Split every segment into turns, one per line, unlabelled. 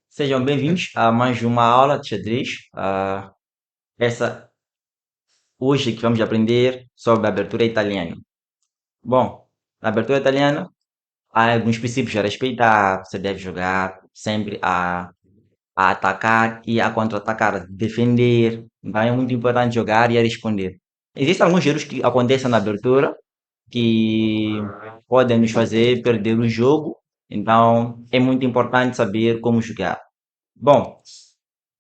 Sejam bem-vindos a mais uma aula de xadrez. Essa hoje que vamos aprender sobre a abertura italiana. Bom, na abertura italiana há alguns princípios a respeitar. Você deve jogar sempre a atacar e a contra-atacar, defender. Então é muito importante jogar e a responder. Existem alguns erros que acontecem na abertura que podem nos fazer perder o jogo. Então é muito importante saber como jogar. Bom,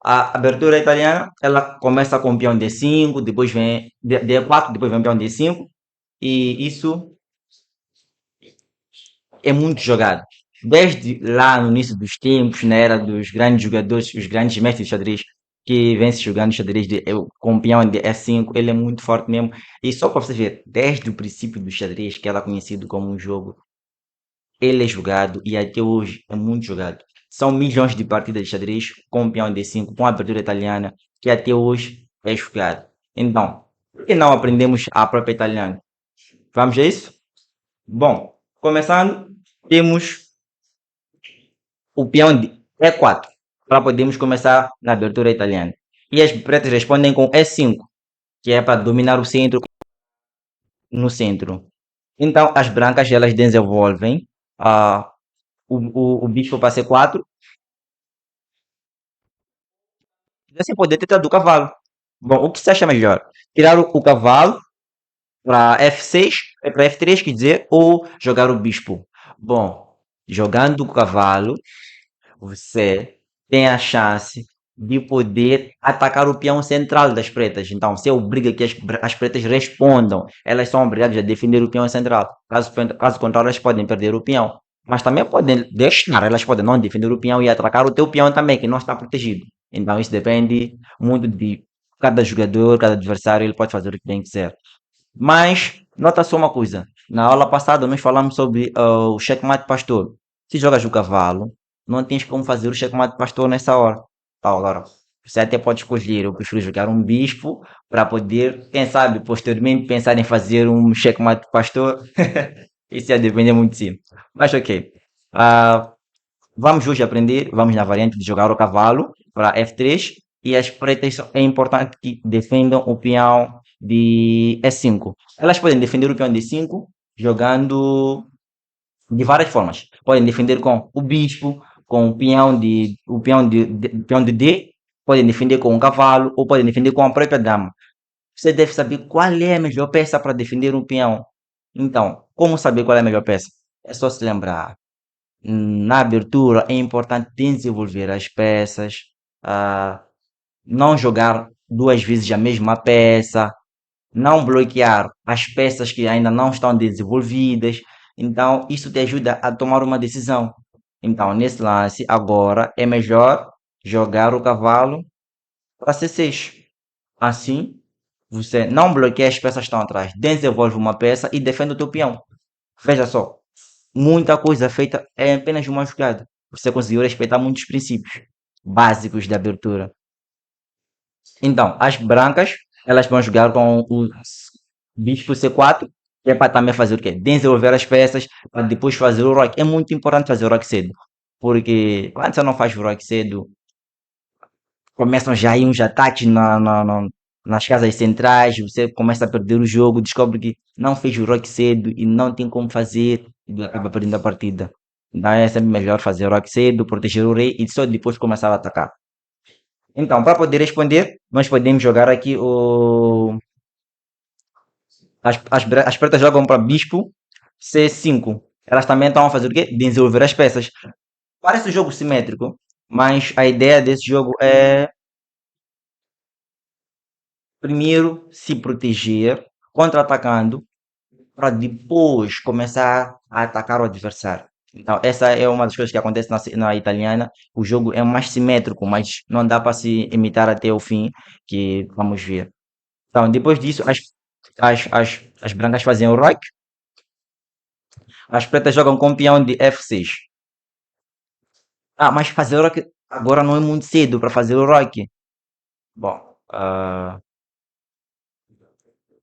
a abertura italiana, ela começa com o peão D5, depois vem D4, depois vem o peão D5, e isso é muito jogado. Desde lá no início dos tempos, na era dos grandes jogadores, os grandes mestres de xadrez, que vem se jogando xadrez com o peão de E5, ele é muito forte mesmo. E só para você ver, desde o princípio do xadrez, que ela é conhecido como um jogo, ele é jogado e até hoje é muito jogado. São milhões de partidas de xadrez com o peão D5, com a abertura italiana, que até hoje é jogado. Então, por que não aprendemos a própria italiana? Vamos a isso? Bom, começando, temos o peão de E4, para podermos começar na abertura italiana. E as pretas respondem com E5, que é para dominar o centro no centro. Então, as brancas elas desenvolvem o bispo para C4, sem poder ter do cavalo. Bom, o que você acha melhor? Tirar o cavalo para F6, para F3, quer dizer, ou jogar o bispo? Bom, jogando o cavalo, você tem a chance de poder atacar o peão central das pretas. Então, você obriga que as pretas respondam. Elas são obrigadas a defender o peão central. Caso contrário, elas podem perder o peão. Mas também podem deixar, elas podem não defender o peão e atacar o teu peão também, que não está protegido. Então, isso depende muito de cada jogador, cada adversário, ele pode fazer o que tem que ser. Mas, nota só uma coisa. Na aula passada, nós falamos sobre o checkmate pastor. Se jogas o cavalo, não tens como fazer o checkmate pastor nessa hora. Tá, agora, você até pode escolher. Eu prefiro jogar um bispo para poder, quem sabe, posteriormente pensar em fazer um checkmate pastor. Isso ia depender muito de si. Mas ok. Ah, vamos hoje aprender, vamos na variante de jogar o cavalo para F3 e as pretas é importante que defendam o peão de E5. Elas podem defender o peão de E5 jogando de várias formas. Podem defender com o bispo, com o peão de D, podem defender com o cavalo ou podem defender com a própria dama. Você deve saber qual é a melhor peça para defender um peão. Então, como saber qual é a melhor peça? É só se lembrar. Na abertura é importante desenvolver as peças, ah, não jogar duas vezes a mesma peça, não bloquear as peças que ainda não estão desenvolvidas. Então, isso te ajuda a tomar uma decisão. Então, nesse lance, agora é melhor jogar o cavalo para C6. Assim, você não bloqueia as peças que estão atrás, desenvolve uma peça e defende o teu peão. Veja só, muita coisa feita é apenas uma jogada. Você conseguiu respeitar muitos princípios básicos de abertura. Então, as brancas, elas vão jogar com o bispo C4, que é para também fazer o quê? Desenvolver as peças, para depois fazer o roque. É muito importante fazer o roque cedo, porque quando você não faz o roque cedo, começam já aí uns ataques nas casas centrais, você começa a perder o jogo, descobre que não fez o rock cedo e não tem como fazer e acaba perdendo a partida. Então é sempre melhor fazer o rock cedo, proteger o rei e só depois começar a atacar. Então, para poder responder, nós podemos jogar aqui o. As pretas jogam para bispo C5. Elas também estão a fazer o quê? Desenvolver as peças. Parece um jogo simétrico, mas a ideia desse jogo é primeiro se proteger contra-atacando para depois começar a atacar o adversário. Então, essa é uma das coisas que acontece na italiana. O jogo é mais simétrico, mas não dá para se imitar até o fim, que vamos ver. Então, depois disso, as brancas fazem o roque, as pretas jogam com o peão de F6. Ah, mas fazer o roque agora não é muito cedo para fazer o roque. Bom,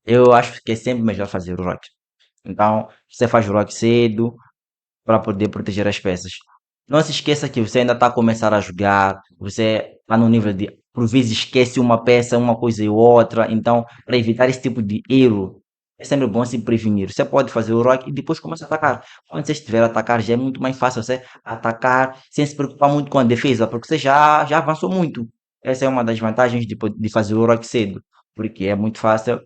eu acho que é sempre melhor fazer o rock. Então, você faz o rock cedo para poder proteger as peças. Não se esqueça que você ainda está a começar a jogar, você está no nível de, por vezes, esquece uma peça, uma coisa e outra. Então, para evitar esse tipo de erro, é sempre bom se prevenir. Você pode fazer o rock e depois começa a atacar. Quando você estiver a atacar, já é muito mais fácil você atacar sem se preocupar muito com a defesa, porque você já avançou muito. Essa é uma das vantagens de fazer o rock cedo, porque é muito fácil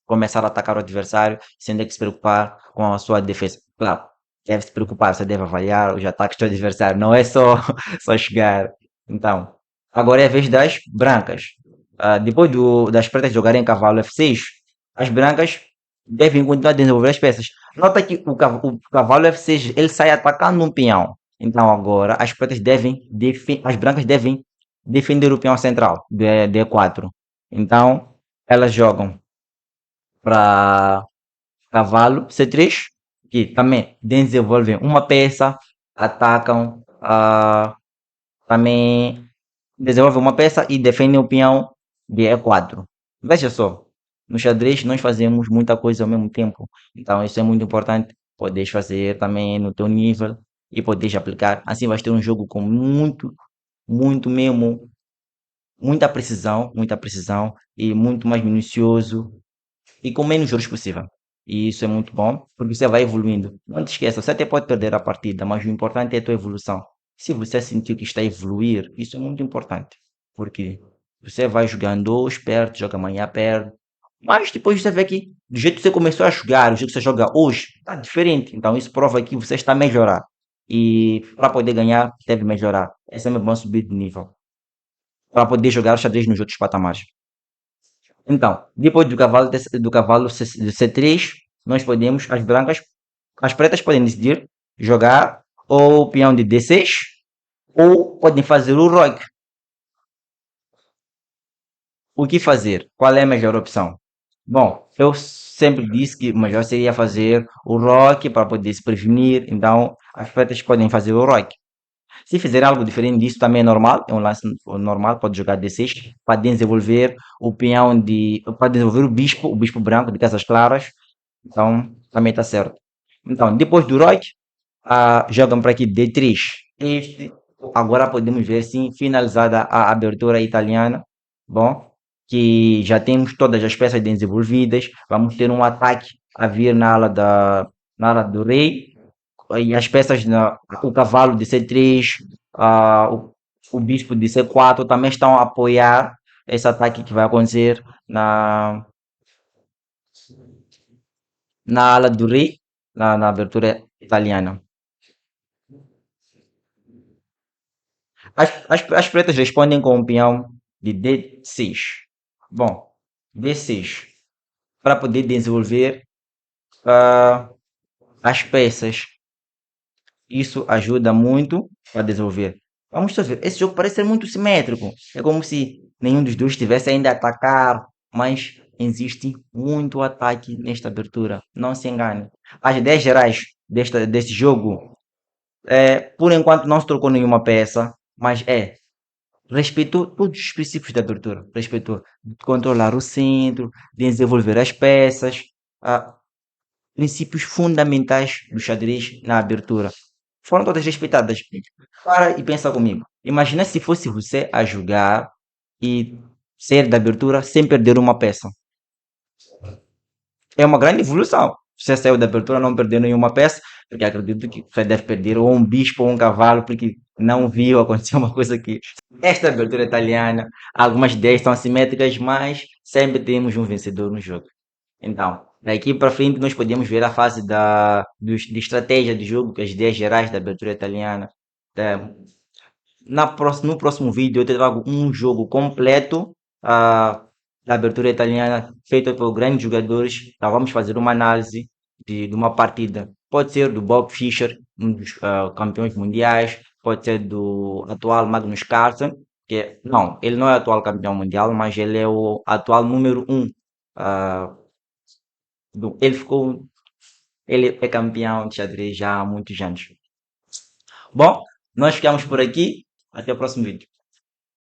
começar a atacar o adversário sem ter que se preocupar com a sua defesa. Claro, deve se preocupar, você deve avaliar os ataques do adversário, não é só, só chegar. Então, agora é a vez das brancas. Depois das pretas jogarem cavalo F6, as brancas devem continuar a desenvolver as peças. Nota que o cavalo F6 ele sai atacando um peão. Então agora as brancas devem defender o peão central de E4. Então elas jogam para cavalo C3, que também desenvolvem uma peça, atacam, também desenvolvem uma peça e defendem o peão de E4. Veja só, no xadrez nós fazemos muita coisa ao mesmo tempo, então isso é muito importante, poderes fazer também no teu nível e poderes aplicar. Assim vais ter um jogo com muito mesmo, muita precisão e muito mais minucioso e com menos juros possível. E isso é muito bom, porque você vai evoluindo. Não te esqueça, você até pode perder a partida, mas o importante é a tua evolução. Se você sentir que está a evoluir, isso é muito importante, porque você vai jogando hoje, perde, joga amanhã, perde. Mas depois você vê que do jeito que você começou a jogar, o jeito que você joga hoje, está diferente. Então isso prova que você está a melhorar. E para poder ganhar, deve melhorar. É sempre bom subir de nível, para poder jogar xadrez nos outros patamares. Então, depois do cavalo C3, nós podemos, as pretas podem decidir jogar ou o peão de D6 ou podem fazer o roque. O que fazer? Qual é a melhor opção? Bom, eu sempre disse que o melhor seria fazer o roque para poder se prevenir, então as pretas podem fazer o roque. Se fizer algo diferente disso, também é normal, é um lance normal, pode jogar D6 para desenvolver para desenvolver o bispo branco de casas claras, então também está certo. Então, depois do Roik, jogam para aqui D3. Este, agora podemos ver sim, finalizada a abertura italiana, bom, que já temos todas as peças desenvolvidas, vamos ter um ataque a vir na ala do rei, e as peças, o cavalo de C3, o bispo de C4 também estão a apoiar esse ataque que vai acontecer na ala do rei, na abertura italiana. As pretas respondem com o peão de D6. Bom, D6, para poder desenvolver ah, as peças. Isso ajuda muito a desenvolver. Vamos só ver. Esse jogo parece ser muito simétrico. É como se nenhum dos dois estivesse ainda a atacar, mas existe muito ataque nesta abertura. Não se engane. As ideias gerais deste jogo, por enquanto não se trocou nenhuma peça, mas respeitou todos os princípios da abertura. Respeitou de controlar o centro, desenvolver as peças, ah, princípios fundamentais do xadrez na abertura. Foram todas respeitadas. Para e pensa comigo. Imagina se fosse você a jogar e sair da abertura sem perder uma peça. É uma grande evolução. Você saiu da abertura não perdendo nenhuma peça, porque acredito que você deve perder ou um bispo ou um cavalo, porque não viu acontecer uma coisa aqui. Esta abertura italiana, algumas ideias são assimétricas, mas sempre temos um vencedor no jogo. Então, daqui para frente nós podemos ver a fase de estratégia de jogo, que as ideias gerais da abertura italiana. Eh, no próximo vídeo eu te trago um jogo completo da abertura italiana, feito por grandes jogadores. Então vamos fazer uma análise de uma partida. Pode ser do Bob Fischer, um dos campeões mundiais, pode ser do atual Magnus Carlsen, não, ele não é o atual campeão mundial, mas ele é o atual número um. ah, ele ficou, ele é campeão de xadrez já há muitos anos. Bom, nós ficamos por aqui. Até o próximo vídeo.